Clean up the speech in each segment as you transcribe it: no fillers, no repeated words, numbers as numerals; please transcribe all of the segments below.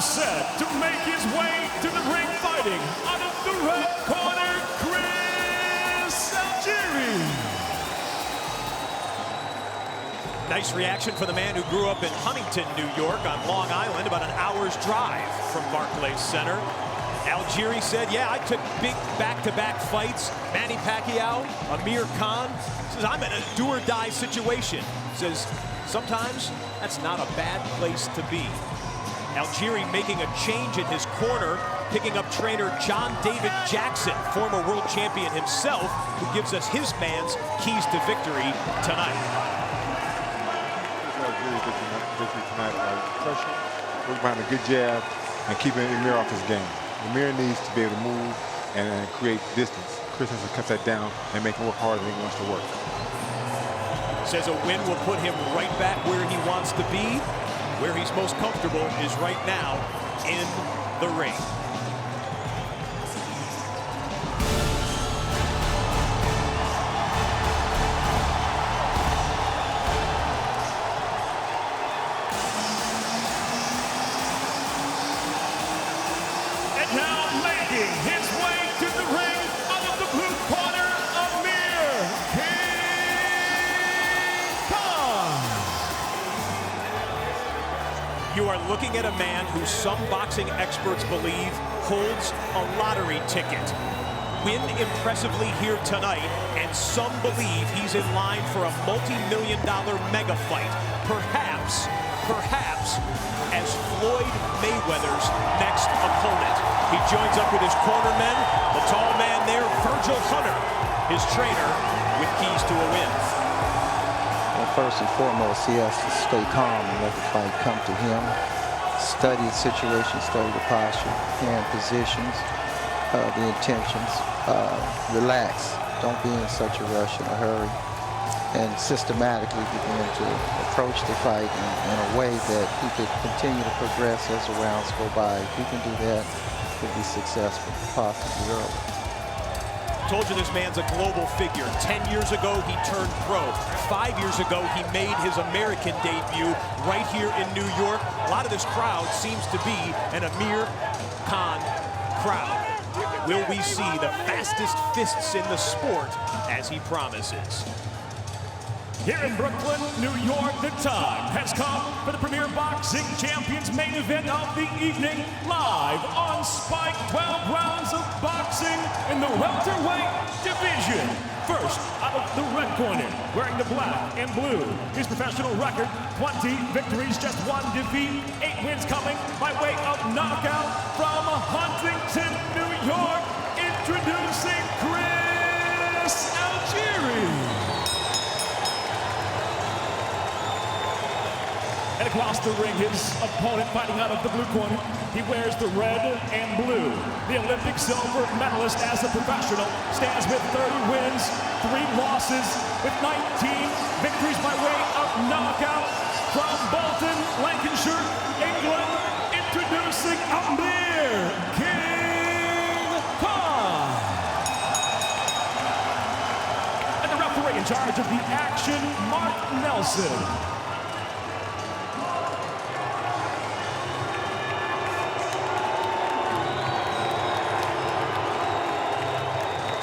set to make his way to the ring fighting out of the red corner, Chris Algieri. Nice reaction for the man who grew up in Huntington, New York on Long Island, about an hour's drive from Barclays Center. Algieri said, yeah, I took big back-to-back fights. Manny Pacquiao, Amir Khan. Says, I'm in a do-or-die situation. Says, sometimes that's not a bad place to be. Algieri making a change in his corner, picking up trainer John David Jackson, former world champion himself, who gives us his man's keys to victory tonight. Victory tonight. Pressure, work behind a good jab, and keeping Amir off his game. Amir needs to be able to move and create distance. Chris has to cut that down and make him work harder than he wants to work. Says a win will put him right back where he wants to be. Where he's most comfortable is right now in the ring. And now making his way to the ring out of the blue corner, Amir Khan. You are looking at a man who some boxing experts believe holds a lottery ticket. Win impressively here tonight, and some believe he's in line for a multi-million-dollar mega fight. Perhaps as Floyd Mayweather's next opponent. He joins up with his cornermen, the tall man there, Virgil Hunter, his trainer, with keys to a win. Well, first and foremost, he has to stay calm and let the fight come to him. Study the situation, study the posture, hand positions, the intentions. Relax. Don't be in such a rush and a hurry. And systematically begin to approach the fight in a way that he could continue to progress as the rounds go by. If he can do that, he'll be successful, possibly early. Told you this man's a global figure. 10 years ago, he turned pro. 5 years ago, he made his American debut right here in New York. A lot of this crowd seems to be an Amir Khan crowd. Will we see the fastest fists in the sport as he promises? Here in Brooklyn, New York, the time has come for the Premier Boxing Champions main event of the evening, live on Spike. 12 rounds of boxing in the welterweight division. First, out of the red corner, wearing the black and blue, his professional record, 20 victories, just 1 defeat, 8 wins coming by way of knockout from Huntington, New York, introducing Chris Algieri. And across the ring, his opponent fighting out of the blue corner. He wears the red and blue. The Olympic silver medalist as a professional stands with 30 wins, 3 losses, with 19 victories by way of knockout from Bolton, Lancashire, England. Introducing Amir Khan. And the referee in charge of the action, Mark Nelson.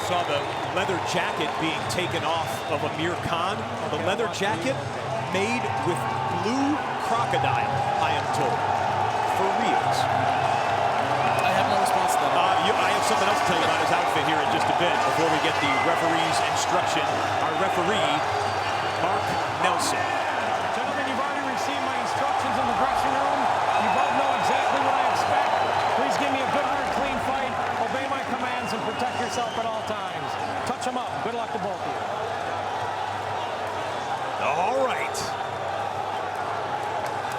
Saw the leather jacket being taken off of Amir Khan. The leather jacket made with blue crocodile, I am told. For reals. I have no response to that. I have something else to tell you about his outfit here in just a bit before we get the referee's instruction. Our referee, Mark Nelson. Gentlemen, you've already received my instructions in the dressing room. You both know exactly what I expect. Please give me a good, hard, clean fight. Obey my commands and protect yourself at all times. Touch them up. Good luck to both of you. All right.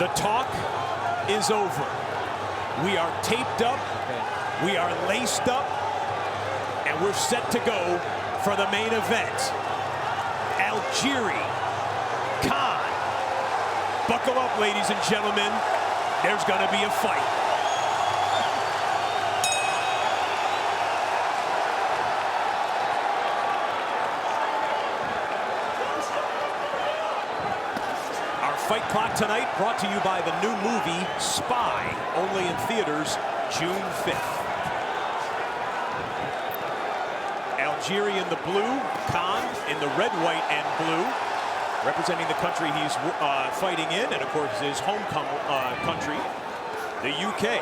The talk is over. We are taped up. We are laced up. And we're set to go for the main event. Algieri, Khan. Buckle up, ladies and gentlemen. There's going to be a fight. Fight Clock tonight brought to you by the new movie Spy, only in theaters June 5th. Algieri in the blue, Khan in the red, white, and blue, representing the country he's fighting in, and of course his home country, the UK.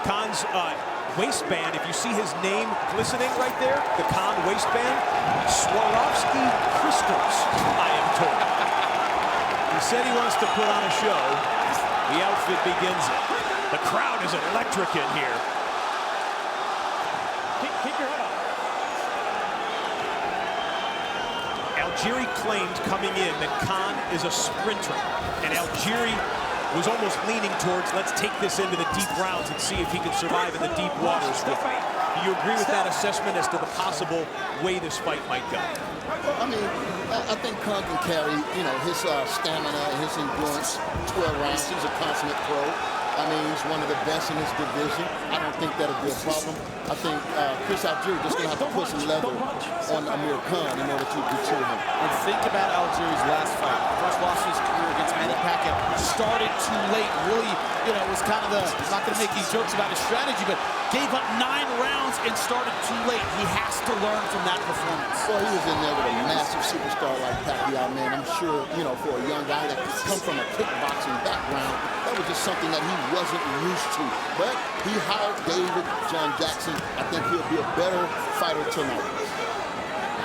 Khan's waistband, if you see his name glistening right there, the Khan waistband, Swarovski crystals, I am told. He said he wants to put on a show. The outfit begins it. The crowd is electric in here. Keep your head up. Algieri claimed coming in that Khan is a sprinter, and Algieri was almost leaning towards, let's take this into the deep rounds and see if he can survive in the deep waters. Do you agree with that assessment as to the possible way this fight might go? Well, I mean, I think Khan can carry, you know, his stamina and his endurance 12 rounds. He's a consummate pro. I mean, he's one of the best in his division. I don't think that'll be a problem. I think Chris Algieri just going to have to put some level on Amir Khan in order to deter him. And think about Algieri's last fight. First loss of his career against Manny Pacquiao. Started too late. Really, you know, was kind of the, I'm not going to make these jokes about his strategy, but gave up 9 rounds and started too late. He has to learn from that performance. Well, he was in there with a massive superstar like Pacquiao, man. I'm sure, you know, for a young guy that come from a kickboxing background, that was just something that he wasn't used to. But he hired David John Jackson. I think he'll be a better fighter tonight.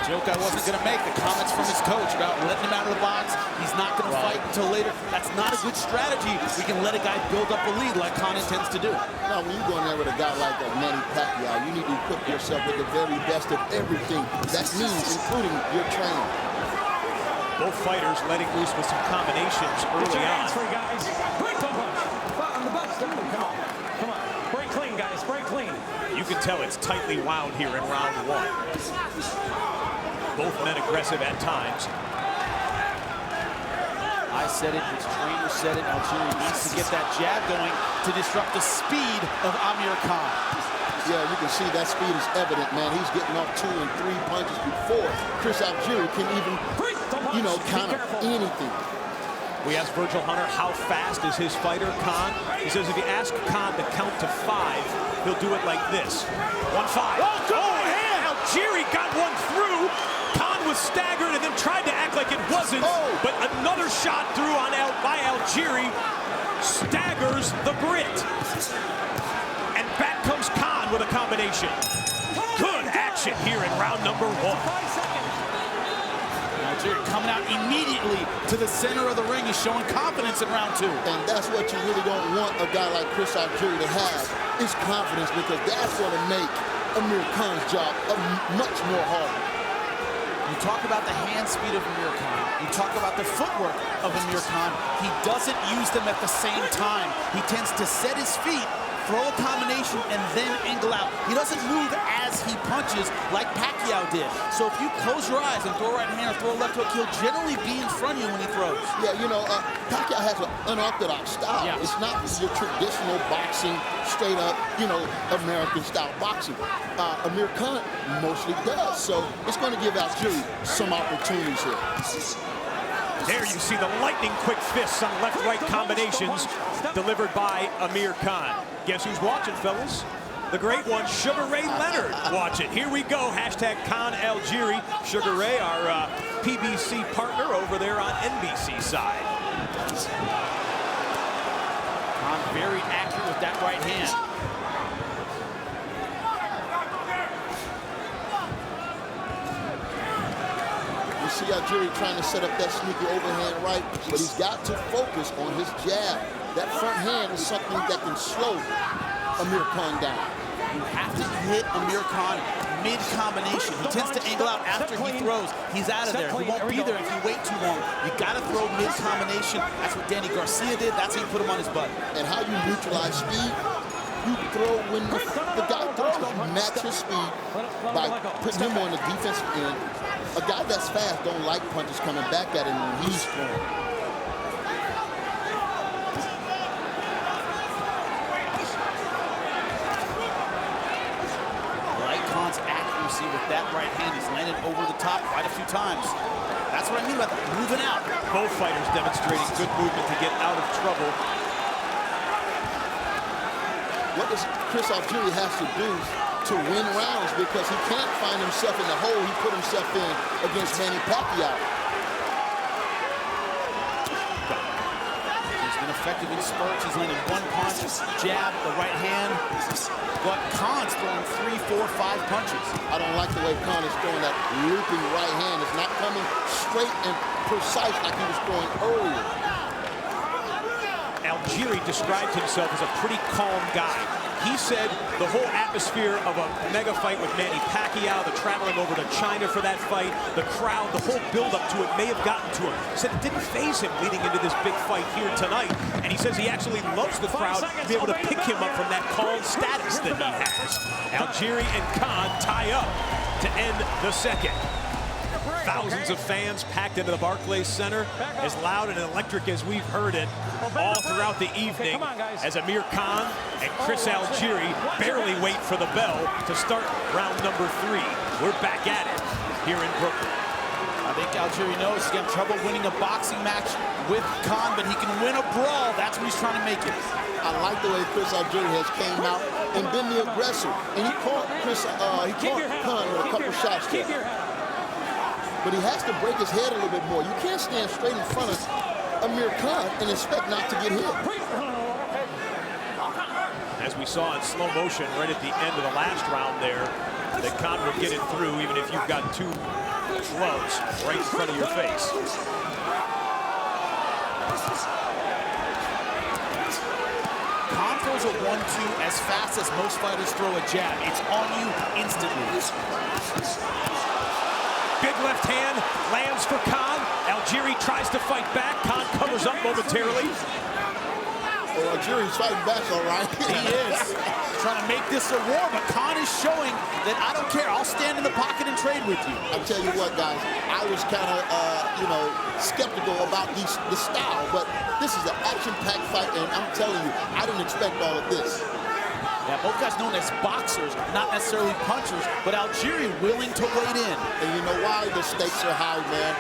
Joke I wasn't going to make, the comments from his coach about letting him out of the box. He's not going to fight until later. That's not a good strategy. We can let a guy build up a lead like Khan intends to do. Now, when you go in there with a guy like Manny Pacquiao, you need to equip yourself with the very best of everything. That means including your training. Both fighters letting loose with some combinations early on. Guys. Break the punch. On the butt. Come on. Come on. Break clean, guys. Break clean. You can tell it's tightly wound here in round 1. Both men aggressive at times. I said it, his trainer said it. Algieri needs to get that jab going to disrupt the speed of Amir Khan. Yeah, you can see that speed is evident, man. He's getting off 2 and 3 punches before Chris Algieri can even, you know, counter anything. We asked Virgil Hunter how fast is his fighter, Khan. He says if you ask Khan to count to 5, he'll do it like this. 1-5. Oh, go ahead! Algieri got one through. Khan was staggered and then tried to act like it wasn't. But another shot through by Algieri staggers the Brit. And back comes Khan with a combination. Good action here in round number 1. Algieri coming out immediately to the center of the ring. He's showing confidence in round 2. And that's what you really don't want a guy like Chris Algieri to have, is confidence, because that's going to make Amir Khan's job much more harder. You talk about the hand speed of Amir Khan. You talk about the footwork of Amir Khan. He doesn't use them at the same time. He tends to set his feet, throw a combination, and then angle out. He doesn't move as he punches like Pacquiao did. So if you close your eyes and throw a right hand or throw a left hook, he'll generally be in front of you when he throws. Yeah, you know, Pacquiao has an unorthodox style. Yeah. It's not your traditional boxing, straight up, you know, American-style boxing. Amir Khan mostly does. So it's going to give Algieri some opportunities here. There you see the lightning-quick fists on left-right combinations delivered by Amir Khan. Guess who's watching, fellas? The great one, Sugar Ray Leonard. Watch it. Here we go. Hashtag Khan Algieri. Sugar Ray, our PBC partner over there on NBC side. Khan very accurate with that right hand. You see Algieri trying to set up that sneaky overhand right, but he's got to focus on his jab. That front hand is something that can slow Amir Khan down. You have to hit Amir Khan mid-combination. He tends to angle out after he throws. He's out of there. He won't be there if you wait too long. You got to throw mid-combination. That's what Danny Garcia did. That's how you put him on his butt. And how you neutralize speed, you throw when the guy throws. You match his speed by putting him on the defensive end. A guy that's fast don't like punches coming back at him when he's throwing. Khan's accuracy with that right hand. He's landed over the top quite a few times. That's what I mean by moving out. Both fighters demonstrating good movement to get out of trouble. What does Chris Algieri has to do to win rounds, because he can't find himself in the hole he put himself in against Manny Pacquiao? He's been effective in spurts. He's landed one punch, jab, the right hand. But Khan's throwing 3, 4, 5 punches. I don't like the way Khan is throwing that looping right hand. It's not coming straight and precise like he was throwing earlier. Algieri described himself as a pretty calm guy. He said the whole atmosphere of a mega fight with Manny Pacquiao, the traveling over to China for that fight, the crowd, the whole buildup to it may have gotten to him. He said it didn't faze him leading into this big fight here tonight. And he says he actually loves the crowd to be able to pick him up from that calm status that he has. Algieri and Khan tie up to end the second. Thousands of fans packed into the Barclays Center, as loud and electric as we've heard it all throughout the evening, as Amir Khan and Chris Algieri barely wait for the bell to start round number 3. We're back at it here in Brooklyn. I think Algieri knows he's got trouble winning a boxing match with Khan, but he can win a brawl. That's what he's trying to make it. I like the way Chris Algieri has came out and been the aggressor. And he caught Khan with a couple shots there. But he has to break his head a little bit more. You can't stand straight in front of Amir Khan and expect not to get hit. As we saw in slow motion right at the end of the last round there, that Khan would get it through even if you've got 2 gloves right in front of your face. Khan throws a 1-2 as fast as most fighters throw a jab. It's on you instantly. Big left hand lands for Khan. Algieri tries to fight back. Khan covers up momentarily. Well, Algieri's fighting back, all right. He is. Trying to make this a war, but Khan is showing that I don't care. I'll stand in the pocket and trade with you. I'll tell you what, guys. I was kind of, skeptical about the style, but this is an action-packed fight, and I'm telling you, I didn't expect all of this. Yeah, both guys known as boxers, not necessarily punchers, but Algieri willing to wade in. And you know why? The stakes are high, man.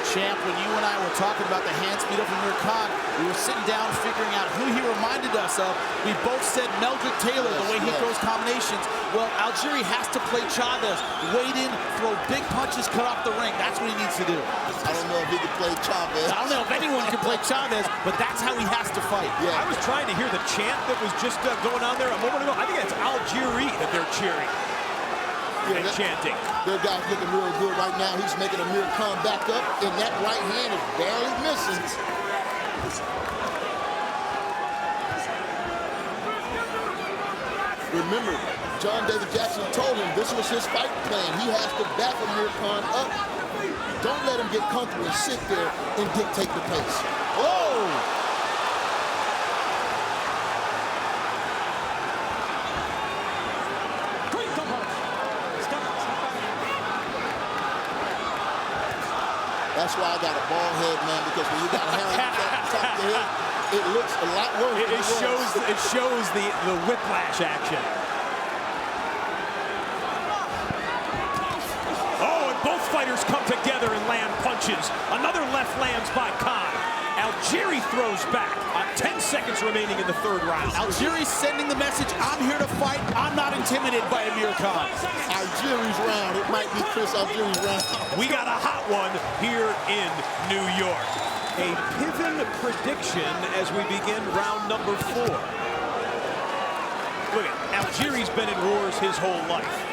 Champ, when you and I were talking about the hand speed of Amir Khan, we were sitting down figuring out who he reminded us of. We both said Meldrick Taylor, the way he throws combinations. Well, Algieri has to play Chavez, wade in, throw big punches, cut off the ring. That's what he needs to do. I don't know if he can play Chavez. I don't know if anyone can play Chavez, but that's how he has to fight. Yeah. I was trying to hear the chant that was just going on there a moment ago. I think that's Algieri that they're cheering and chanting. Their guy's looking real good right now. He's making Amir Khan back up, and that right hand is barely missing. Remember, John David Jackson told him this was his fight plan. He has to back Amir Khan up. Don't let him get comfortable and sit there and dictate the pace. Oh! That's why I got a bald head, man, because when you got hair on top of the head, it looks a lot worse. It shows the whiplash action. Oh, and both fighters come together and land punches. Another left lands by Khan. Algieri throws back. 10 seconds remaining in the 3rd round. Algieri's sending the message, I'm here to fight. I'm not intimidated by Amir Khan. Algieri's round. It might be Chris Algieri's round. We got a hot one here in New York. A Piven prediction as we begin round number 4. Look at Algieri's been in wars his whole life.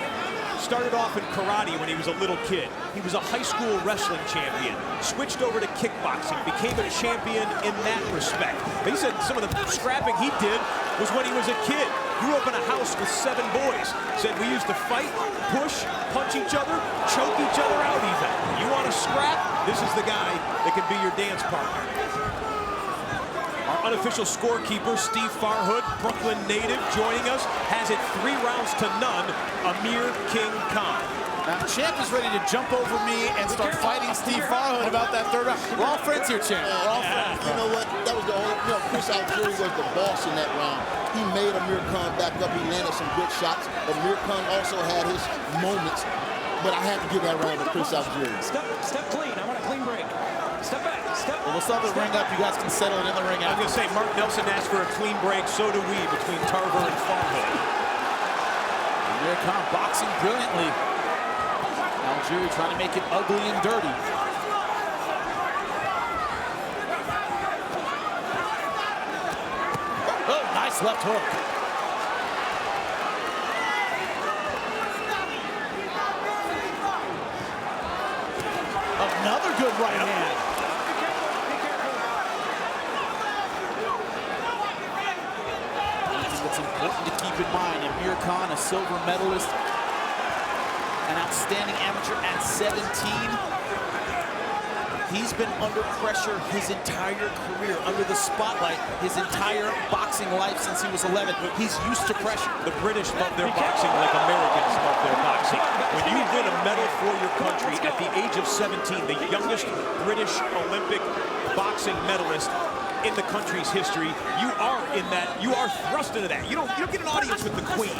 Started off in karate when he was a little kid. He was a high school wrestling champion. Switched over to kickboxing, became a champion in that respect. But he said some of the scrapping he did was when he was a kid. Grew up in a house with 7 boys. Said we used to fight, push, punch each other, choke each other out even. You want to scrap? This is the guy that can be your dance partner. Our unofficial scorekeeper, Steve Farhood, Brooklyn native, joining us, has it 3 rounds to none, Amir King Khan. Now, Champ is ready to jump over me and start fighting Steve Farhood. excited about that third round. We're all friends here, champ. We're all friends. You know what? That was the only, Chris Algieri was the boss in that round. He made Amir Khan back up. He landed some good shots. Amir Khan also had his moments, but I had to give that round to Chris Algieri. Step clean. I want a clean break. Step back. Step. Well, we'll start the ring up. You guys can settle it in the ring. I was going to say, Mark Nelson asked for a clean break. So do we between Tarver and Farhood. Amir Khan boxing brilliantly. Algieri trying to make it ugly and dirty. Oh, nice left hook. Another good right hand. What's important to keep in mind, Amir Khan, a silver medalist, an outstanding amateur at 17. He's been under pressure his entire career, under the spotlight his entire boxing life since he was 11. He's used to pressure. The British love their boxing like Americans love their boxing. When you win a medal for your country at the age of 17, the youngest British Olympic boxing medalist in the country's history, you are thrust into that. You don't get an audience with the Queen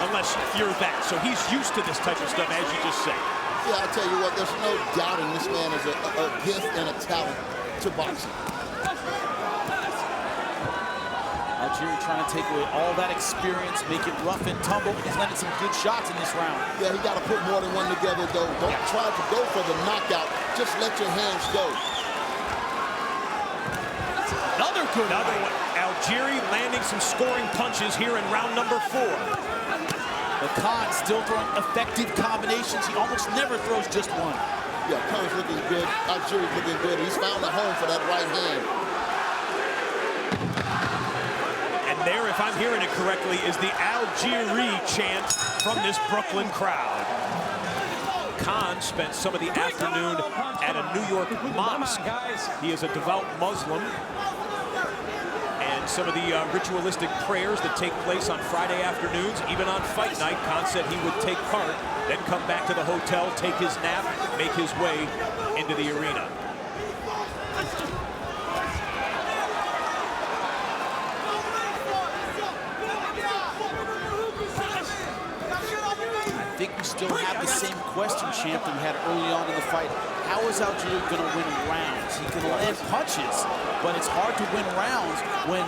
unless you're that. So he's used to this type of stuff, as you just said. Yeah, I'll tell you what, there's no doubting this man is a gift and a talent to boxing. Algieri trying to take away all that experience, make it rough and tumble. He's landed some good shots in this round. Yeah, he got to put more than one together, though. Don't try to go for the knockout. Just let your hands go. Another good one. Algieri landing some scoring punches here in round number 4. But Khan still throwing effective combinations. He almost never throws just one. Yeah, Khan's looking good. Algieri's looking good. He's found a home for that right hand. And there, if I'm hearing it correctly, is the Algieri chant from this Brooklyn crowd. Khan spent some of the afternoon at a New York mosque. He is a devout Muslim. And some of the ritualistic prayers that take place on Friday afternoons, even on fight night, Khan said he would take part, then come back to the hotel, take his nap, make his way into the arena. I think we still have the same question, champ, that we had early on in the fight. How is Algieri going to win rounds? He can land punches, but it's hard to win rounds when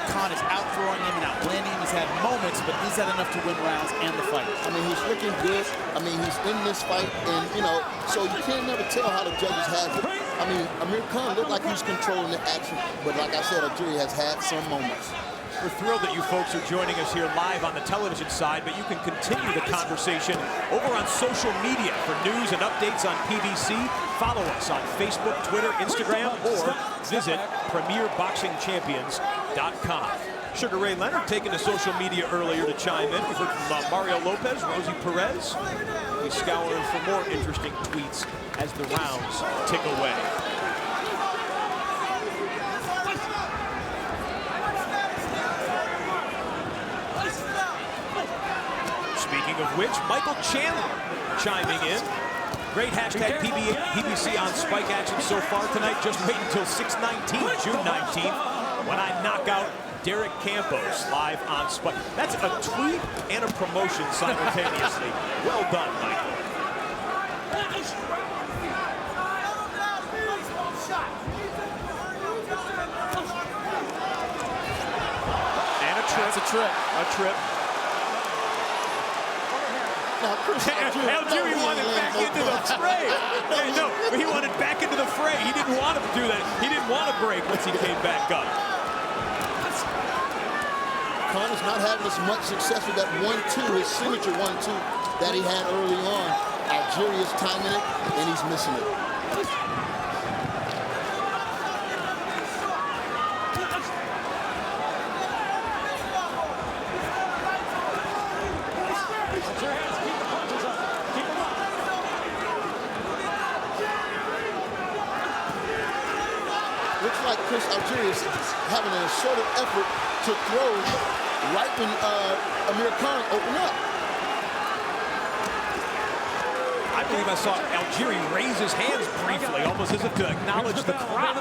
Khan is out-throwing him and outlanding him. He's had moments, but is that enough to win rounds and the fight? I mean, he's looking good. I mean, he's in this fight, and, so you can't never tell how the judges have it. I mean, Amir Khan looked like he's controlling the action, but like I said, Algieri has had some moments. We're thrilled that you folks are joining us here live on the television side, but you can continue the conversation over on social media for news and updates on PBC. Follow us on Facebook, Twitter, Instagram, or visit PremierBoxingChampions.com. Sugar Ray Leonard taking to social media earlier to chime in. We've heard from Mario Lopez, Rosie Perez. We scour for more interesting tweets as the rounds tick away. Speaking of which, Michael Chandler chiming in. Great hashtag PBC on Spike action so far tonight. Just wait until 6/19, June 19th, when I knock out Derek Campos live on Spike. That's a tweet and a promotion simultaneously. Well done, Michael. And a trip. That's a trip. A trip. Algieri wanted back into the fray. No, he wanted back into the fray. He didn't want to do that. He didn't want to break once he came back up. Khan is not having as much success with that 1-2, his signature 1-2 that he had early on. Algieri is timing it, and he's missing it. Looks like Chris Algieri is having an assertive effort to throw right when Amir Khan opened up. I believe I saw Algieri raise his hands briefly, almost as if to acknowledge the crowd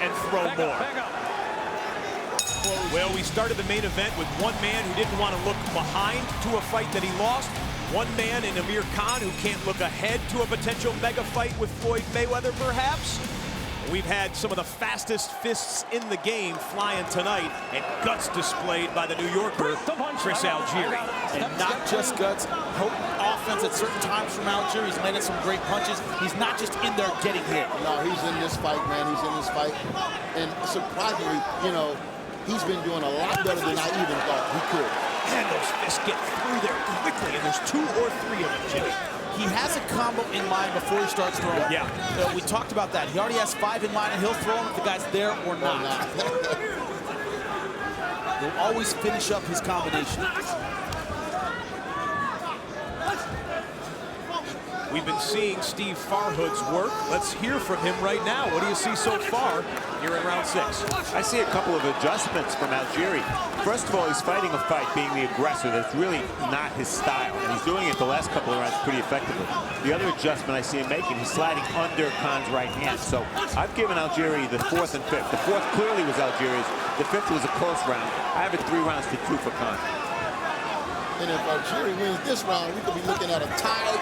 and throw more. Well, we started the main event with one man who didn't want to look behind to a fight that he lost. One man in Amir Khan who can't look ahead to a potential mega fight with Floyd Mayweather, perhaps. We've had some of the fastest fists in the game flying tonight, and guts displayed by the New Yorker, Chris Algieri. And not just guts, offense at certain times from Algieri. He's landed some great punches. He's not just in there getting hit. No, he's in this fight, man. He's in this fight. And surprisingly, you know, he's been doing a lot better than I even thought he could. And those fists get through there quickly, and there's 2 or 3 of them, Jimmy. He has a combo in mind before he starts throwing. Yeah. We talked about that. He already has 5 in mind, and he'll throw them if the guy's there or not. He'll always finish up his combination. We've been seeing Steve Farhood's work. Let's hear from him right now. What do you see so far here in round 6? I see a couple of adjustments from Algieri. First of all, he's fighting a fight being the aggressor. That's really not his style, and he's doing it the last couple of rounds pretty effectively. The other adjustment I see him making, he's sliding under Khan's right hand. So I've given Algieri the 4th and 5th. The 4th clearly was Algieri's. The 5th was a close round. I have it 3 rounds to 2 for Khan. And if Algieri wins this round, we could be looking at a tie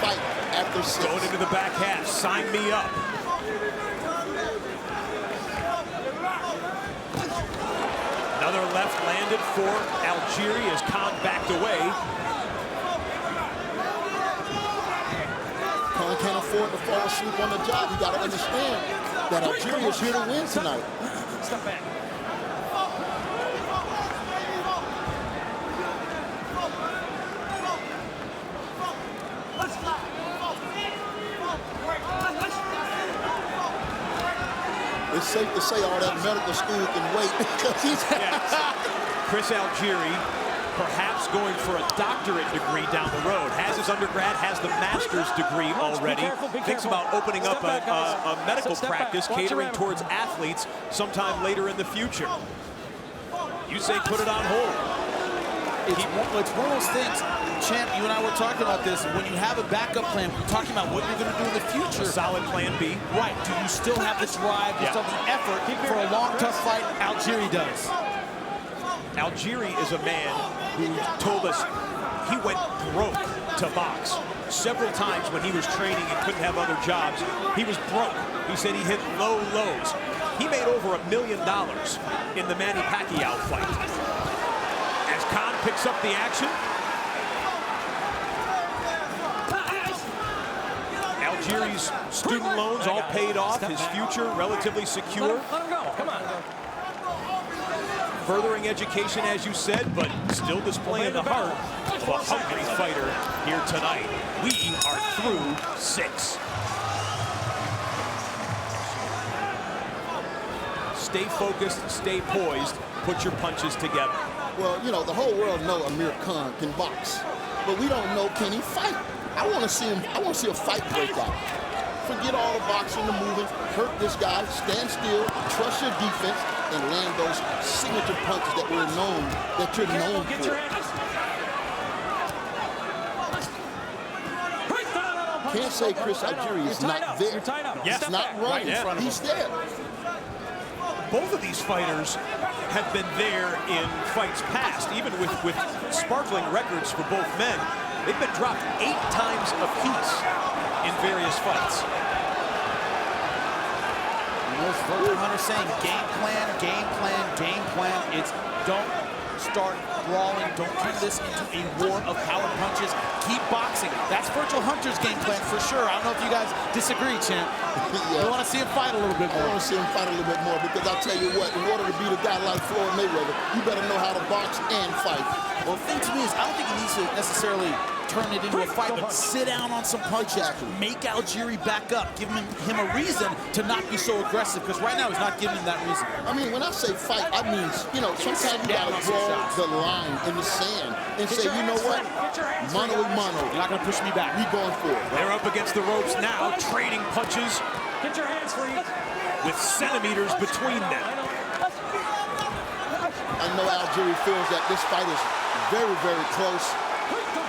fight after 6. Going into the back half. Sign me up. Another left landed for Algieri as Khan backed away. Khan can't afford to fall asleep on the job. You got to understand that Algieri is here to win tonight. Step back. It's safe to say all that medical school can wait because he's Chris Algieri perhaps going for a doctorate degree down the road. Has his undergrad, has the master's degree already. Thinks about opening up a medical practice catering towards athletes sometime later in the future. You say put it on hold. It's one of those things, Champ, you and I were talking about this. When you have a backup plan, we're talking about what you're going to do in the future. A solid plan B. Right. Do you still have the drive, you still have the effort for a long, tough fight? Algieri does. Algieri is a man who told us he went broke to box. Several times when he was training and couldn't have other jobs, he was broke. He said he hit low lows. He made over $1 million in the Manny Pacquiao fight. As Khan picks up the action, Algieri's student loans all paid off, his future relatively secure. Let him go, come on. Furthering education, as you said, but still displaying the heart of a hungry fighter here tonight. We are through 6. Stay focused, stay poised, put your punches together. Well, you know, the whole world know Amir Khan can box, but we don't know can he fight. I want to see him. I want to see a fight break out. Forget all the boxing, the moving. Hurt this guy. Stand still. Trust your defense and land those signature punches that we're known, that you're known for. Can't say Chris Algieri is not there. Yes. Not running. Right, he's there. Both of these fighters have been there in fights past, even with sparkling records for both men. They've been dropped 8 times apiece in various fights. Most Virgil Hunter saying game plan, game plan, game plan. It's don't start brawling. Don't turn this into a war of power punches. Keep boxing. That's Virgil Hunter's game plan for sure. I don't know if you guys disagree, Champ. Yeah. You want to see him fight a little bit more. I want to see him fight a little bit more because I'll tell you what, in order to beat a guy like Floyd Mayweather, you better know how to box and fight. Well, the thing to me is I don't think he needs to necessarily turn it into a fight, but sit down on some punches, make Algieri back up, give him a reason to not be so aggressive, because right now he's not giving him that reason. I mean, when I say fight, I mean, you know, sometimes you gotta draw the line in the sand and say, you know what, mano a mano. You're not gonna push me back. We going for it. They're up against the ropes now, trading punches. Get your hands free. With centimeters between them. I know Algieri feels that this fight is very, very close.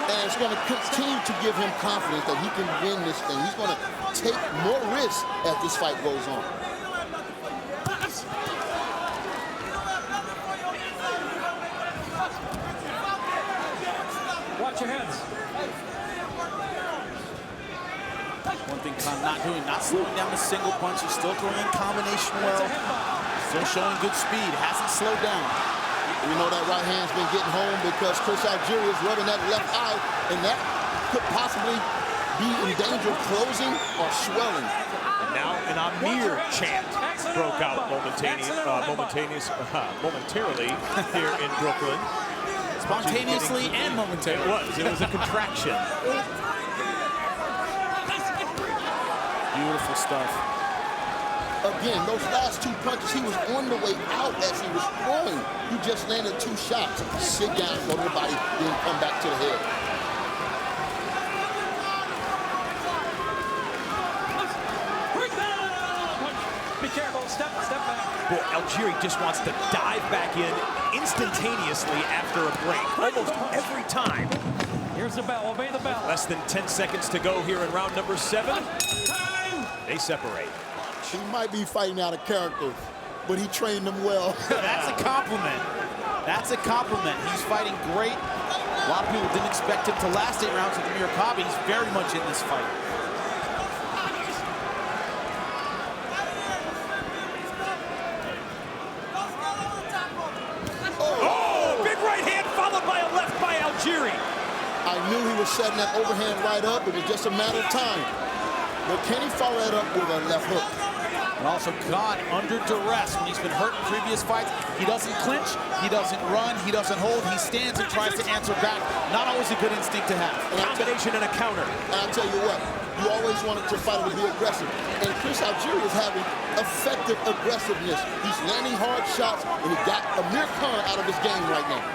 And it's going to continue to give him confidence that he can win this thing. He's going to take more risks as this fight goes on. Watch your heads. One thing Khan not doing, not slowing down the single punch. He's still throwing in combination well. Still showing good speed, hasn't slowed down. We know that right hand's been getting home because Chris Algieri is rubbing that left eye, and that could possibly be in danger of closing or swelling. And now an Amir chant broke out momentarily here in Brooklyn. Spontaneously and momentarily. It was a contraction. Beautiful stuff. Again, those last 2 punches, he was on the way out as he was throwing. You just landed 2 shots. Sit down, go to the body, then come back to the head. Be careful, step back. Boy, Algieri just wants to dive back in instantaneously after a break, almost every time. Here's the bell, obey the bell. Less than 10 seconds to go here in round number 7. They separate. He might be fighting out of character, but he trained them well. That's a compliment. That's a compliment. He's fighting great. A lot of people didn't expect him to last 8 rounds with Amir Khan. He's very much in this fight. Oh, big right hand followed by a left by Algieri. I knew he was setting that overhand right up. It was just a matter of time. But can he follow that up with a left hook? And also Khan under duress when he's been hurt in previous fights. He doesn't clinch, he doesn't run, he doesn't hold, he stands and tries to answer back. Not always a good instinct to have. Combination and a counter. And I'll tell you what, you always wanted your fighter to be aggressive. And Chris Algieri is having effective aggressiveness. He's landing hard shots, and he got Amir Khan out of his game right now.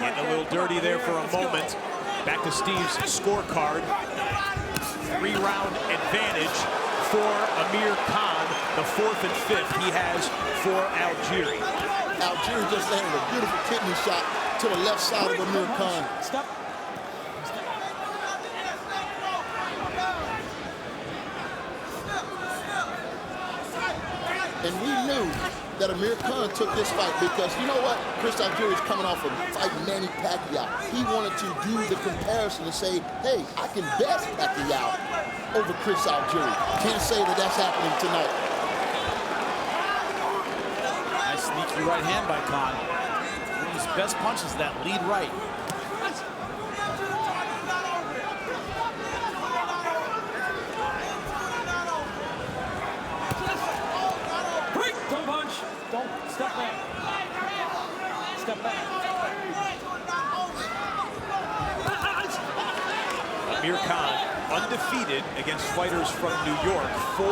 Getting a little dirty there for a moment. Back to Steve's scorecard. 3-round advantage for Amir Khan. The 4th and 5th he has for Algieri. Algieri just landed a beautiful kidney shot to the left side of Amir Khan. Stop. And we knew that Amir Khan took this fight because, you know what? Chris Algieri is coming off of fighting Manny Pacquiao. He wanted to do the comparison to say, hey, I can best Pacquiao over Chris Algieri. Can't say that that's happening tonight. Nice sneaky right hand by Khan. One of his best punches, that lead right. Don't punch. Don't step back. Step back. Amir Khan, undefeated against fighters from New York, 4-0.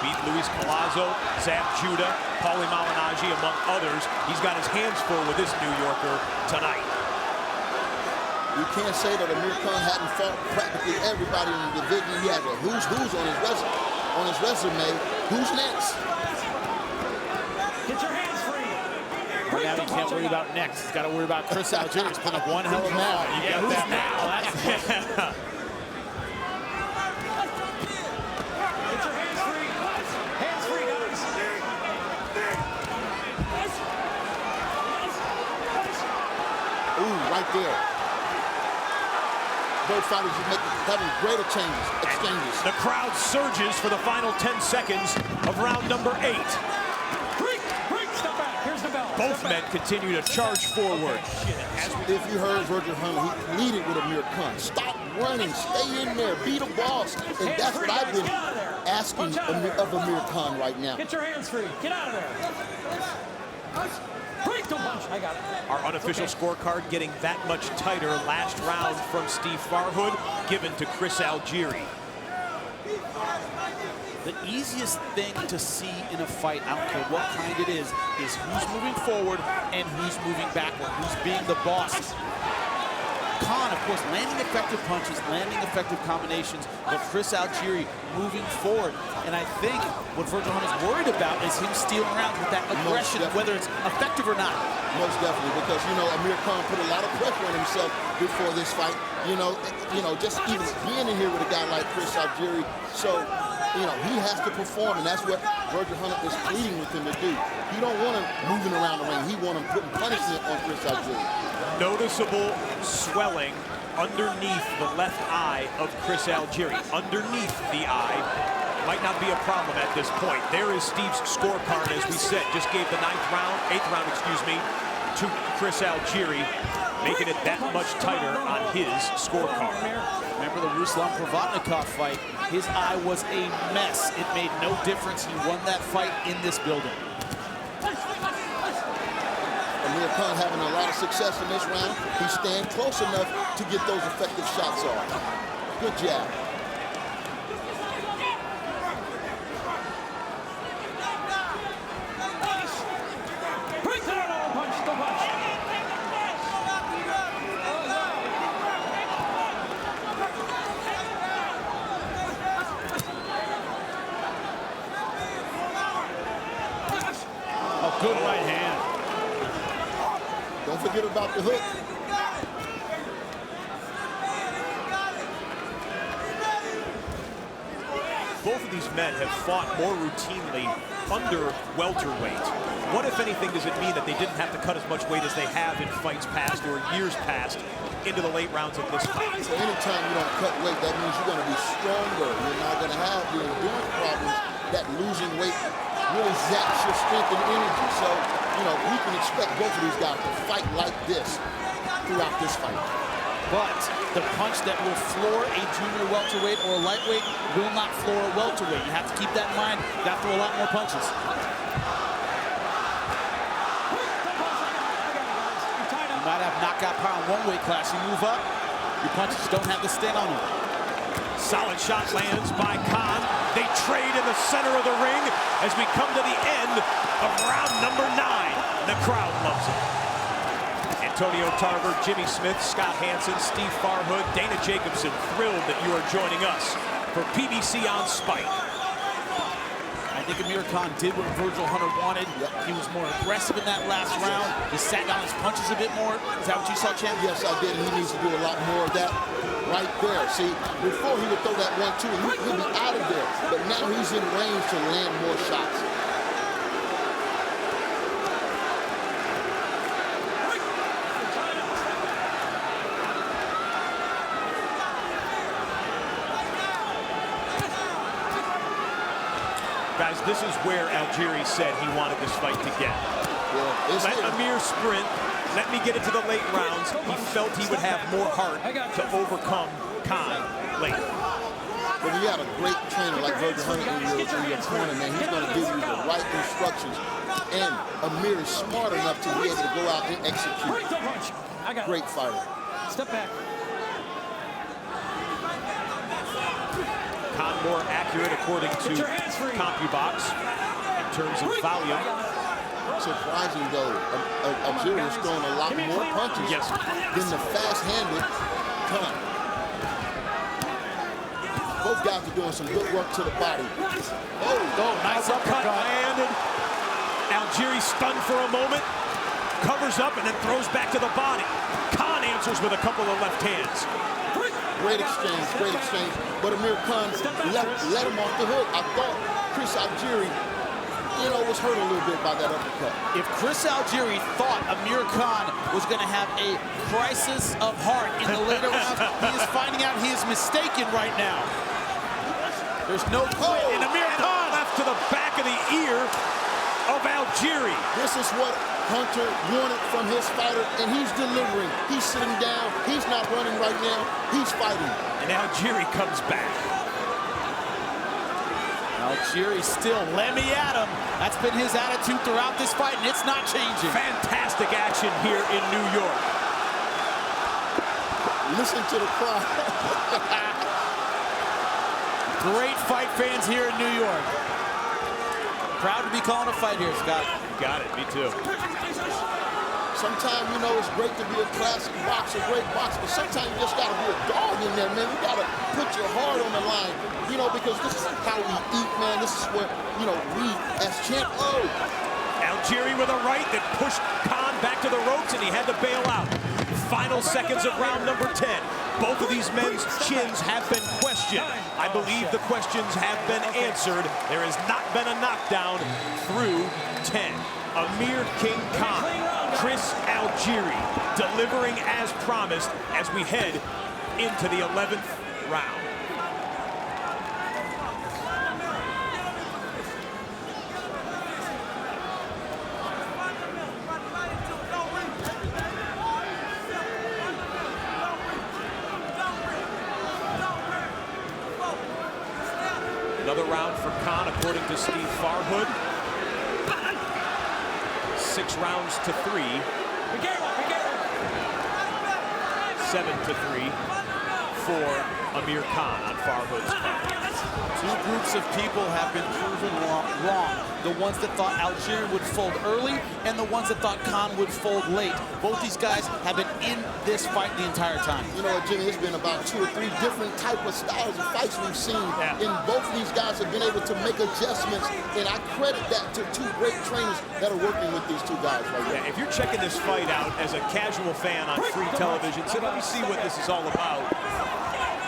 Beat Luis Palazzo, Zab Judah, Paulie Malignaggi, among others. He's got his hands full with this New Yorker tonight. You can't say that Amir Khan hadn't fought practically everybody in the division. He has a who's on his resume. Who's next? Get your hands free. Now he can't worry about next. He's got to worry about Chris Algieri. He's put up one hell of a fight. Yeah, who's now? That's Get your hands free. Hands free, guys. Ooh, right there. Both fighters are having greater exchanges. The crowd surges for the final 10 seconds of round number 8. Step back. Here's the bell. Both men continue to charge forward. If you heard Roger Hunter, he pleaded with Amir Khan. Stop running, stay in there, be the boss. And that's what I've been asking of Amir Khan right now. Get your hands free. Get out of there. Don't punch. I got it. Our unofficial scorecard getting that much tighter. Last round from Steve Farhood, given to Chris Algieri. The easiest thing to see in a fight, I don't care what kind it is who's moving forward and who's moving backward, who's being the boss. Khan, of course, landing effective punches, landing effective combinations, but Chris Algieri moving forward. And I think what Virgil Hunter's worried about is him stealing around with that aggression, whether it's effective or not. Most definitely, because, you know, Amir Khan put a lot of pressure on himself before this fight. You know, just even being in here with a guy like Chris Algieri. So, you know, he has to perform, and that's what Virgil Hunter is pleading with him to do. He don't want him moving around the ring. He want him putting punishment on Chris Algieri. Noticeable swelling underneath the left eye of Chris Algieri. Underneath the eye. Might not be a problem at this point. There is Steve's scorecard, as we said. Just gave the eighth round, to Chris Algieri, making it that much tighter on his scorecard. Remember the Ruslan Provodnikov fight? His eye was a mess. It made no difference. He won that fight in this building. Amir Khan having a lot of success in this round. He's staying close enough to get those effective shots off. Good jab. Good right hand. Don't forget about the hook. Both of these men have fought more routinely under welterweight. What, if anything, does it mean that they didn't have to cut as much weight as they have in fights past or years past into the late rounds of this fight? So anytime you don't cut weight, that means you're going to be stronger. You're not going to have the endurance problems that losing weight really zaps your strength and energy. So, you know, we can expect both of these guys to fight like this throughout this fight. But the punch that will floor a junior welterweight or a lightweight will not floor a welterweight. You have to keep that in mind. You have to throw a lot more punches. You might have knockout power in one weight class. You move up, your punches don't have to stand on you. Solid shot lands by Khan. They trade in the center of the ring as we come to the end of round number 9. The crowd loves it. Antonio Tarver, Jimmy Smith, Scott Hansen, Steve Farhood, Dana Jacobson, thrilled that you are joining us for PBC on Spike. I think Amir Khan did what Virgil Hunter wanted. He was more aggressive in that last round. He sat down his punches a bit more. Is that what you saw, champ? Yes, I did. He needs to do a lot more of that right there. See, before he would throw that 1-2 and he'd be out of there. But now he's in range to land more shots. Guys, this is where Algieri said he wanted this fight to get. Let Amir sprint. Let me get into the late rounds. He felt he would have more heart to overcome Khan later. When you have a great trainer like Virgil Hunter in your corner, man, he's going to give you the right instructions. And Amir is smart enough to be able to go out and execute. Great fighter. Step back. Khan more accurate according to CompuBox in terms of volume. Surprising though, Algieri is throwing a lot more punches than the fast-handed Khan. Both guys are doing some good work to the body. Oh, nice uppercut landed. Algieri stunned for a moment, covers up and then throws back to the body. Khan answers with a couple of left hands. Great exchange, great exchange. But Amir Khan let him off the hook. I thought Chris Algieri, you know, was hurt a little bit by that uppercut. If Chris Algieri thought Amir Khan was going to have a crisis of heart in the later rounds, he is finding out he is mistaken right now. There's no quit, and Amir Khan left to the back of the ear of Algieri. This is what Hunter wanted from his fighter, and he's delivering. He's sitting down. He's not running right now. He's fighting. And Algieri comes back. Algieri still, let me at him. That's been his attitude throughout this fight, and it's not changing. Fantastic action here in New York. Listen to the crowd. Great fight fans here in New York. Proud to be calling a fight here, Scott. Got it, me too. So sometimes, you know, it's great to be a classic boxer, great boxer, but sometimes you just got to be a dog in there, man. You got to put your heart on the line, you know, because this is how we eat, man. This is where, you know, we as champ, Algieri with a right that pushed Khan back to the ropes, and he had to bail out. Final seconds of round number 10. Both of these men's chins have been questioned. I believe the questions have been answered. There has not been a knockdown through 10. Amir King Khan, Chris Algieri delivering as promised as we head into the 11th round. Another round for Khan, according to Steve Farhood. 6 rounds to 3. 7-3 for Amir Khan on Farhood's part. Two groups of people have been proven wrong. The ones that thought Algieri would fold early and the ones that thought Khan would fold late. Both these guys have been in this fight the entire time. You know what, Jimmy, it's been about 2 or 3 different type of styles of fights we've seen. And both of these guys have been able to make adjustments, and I credit that to 2 great trainers that are working with these 2 guys right now. If you're checking this fight out as a casual fan on free television, so let me see what this is all about.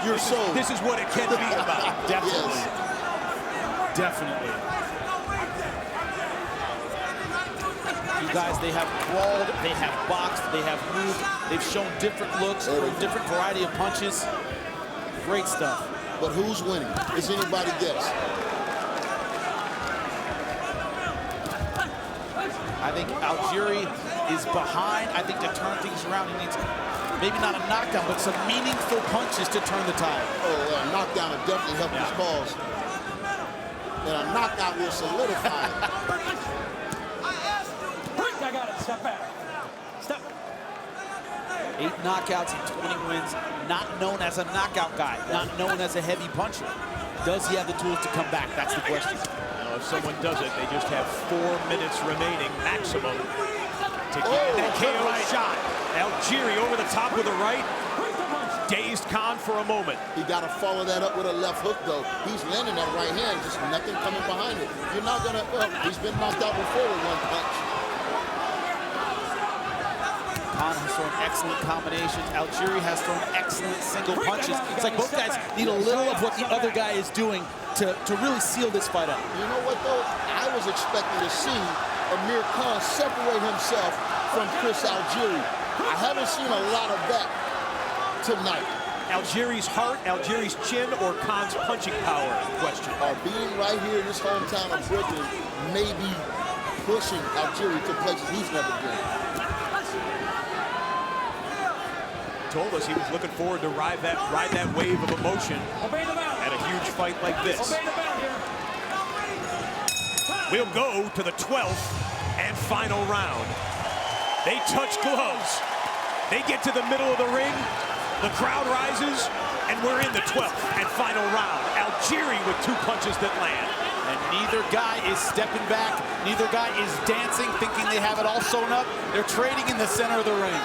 You're sold. This is what it can be about. Definitely. Yes. Definitely. You guys, they have brawled, they have boxed, they have moved, they've shown different looks, different variety of punches. Great stuff. But who's winning? Is anybody guess? I think Algieri is behind. I think to turn things around, he needs maybe not a knockdown, but some meaningful punches to turn the tide. Oh, a knockdown will definitely help his cause. And a knockout will solidify it. I got it. Step back. Step. 8 knockouts and 20 wins. Not known as a knockout guy. Not known as a heavy puncher. Does he have the tools to come back? That's the question. If someone does it, they just have 4 minutes remaining maximum to get that KO shot. Algieri over the top with a right. Dazed Khan for a moment. He got to follow that up with a left hook, though. He's landing that right hand, just nothing coming behind it. You're not going to, he's been knocked out before with 1 punch. Khan has thrown excellent combinations. Algieri has thrown excellent single punches. It's like both guys need a little of what the other guy is doing to really seal this fight up. You know what, though? I was expecting to see Amir Khan separate himself from Chris Algieri. I haven't seen a lot of that tonight. Algieri's heart, Algieri's chin, or Khan's punching power question? Being right here in this hometown of Brooklyn may be pushing Algieri to places he's never been. Told us he was looking forward to ride that wave of emotion at a huge fight like this. We'll go to the 12th and final round. They touch gloves. They get to the middle of the ring. The crowd rises, and we're in the 12th and final round. Algieri with 2 punches that land. And neither guy is stepping back. Neither guy is dancing, thinking they have it all sewn up. They're trading in the center of the ring.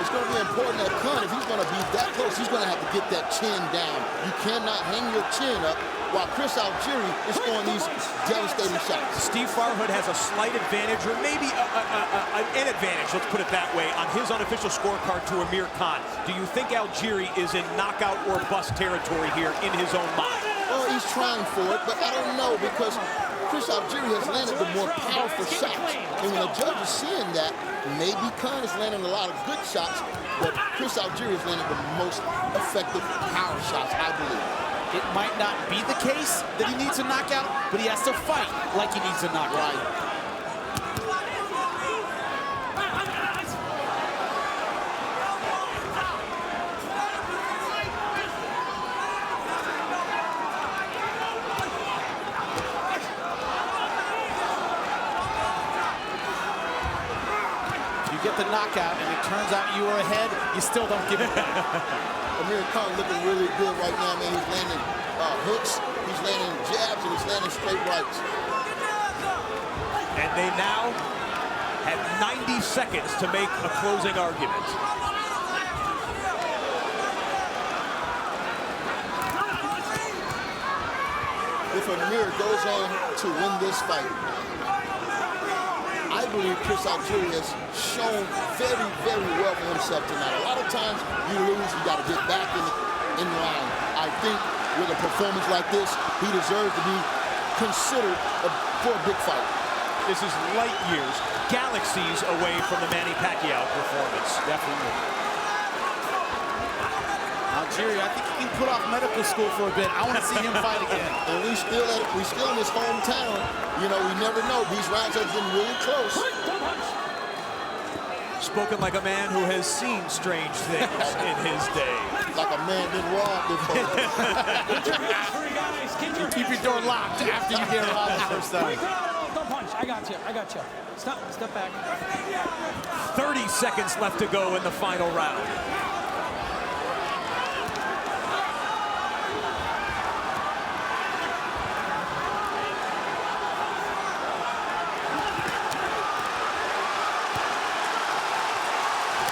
It's going to be important that Khan, if he's going to be that close, he's going to have to get that chin down. You cannot hang your chin up while Chris Algieri is throwing these devastating shots. Steve Farhood has a slight advantage, or maybe an advantage, let's put it that way, on his unofficial scorecard to Amir Khan. Do you think Algieri is in knockout or bust territory here in his own mind? Well, he's trying for it, but I don't know, because Chris Algieri has landed the more powerful shots. And when the judge is seeing that, maybe Khan is landing a lot of good shots, but Chris Algieri has landed the most effective power shots, I believe. It might not be the case that he needs a knockout, but he has to fight like he needs a knockout. Right. Get the knockout, and it turns out you were ahead, you still don't give it back. Amir Khan looking really good right now, man. He's landing hooks, he's landing jabs, and he's landing straight rights. And they now had 90 seconds to make a closing argument. If Amir goes on to win this fight, I believe Chris Algieri has shown very, very well for himself tonight. A lot of times you lose, you got to get back in line. I think with a performance like this, he deserves to be considered for a big fight. This is light years, galaxies away from the Manny Pacquiao performance. Definitely. Algieri, I think he can put off medical school for a bit. I want to see him fight again. And we still in his hometown. You know, we never know. These rounds have been really close. Spoken like a man who has seen strange things in his day. Like a man been robbed before. You keep your door locked after you get robbed the first time. Don't punch. I got you. Step back. 30 seconds left to go in the final round.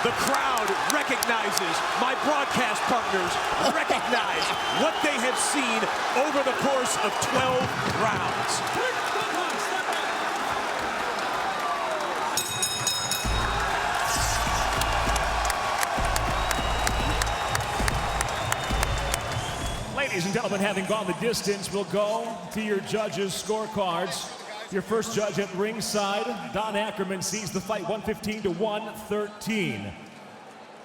The crowd recognizes, my broadcast partners recognize what they have seen over the course of 12 rounds. Ladies and gentlemen, having gone the distance, we'll go to your judges' scorecards. Your first judge at ringside, Don Ackerman, sees the fight 115 to 113.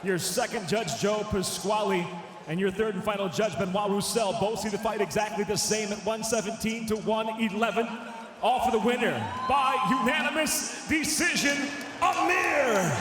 Your second judge, Joe Pasquale, and your third and final judge, Benoit Roussel, both see the fight exactly the same at 117 to 111. All for the winner by unanimous decision, Amir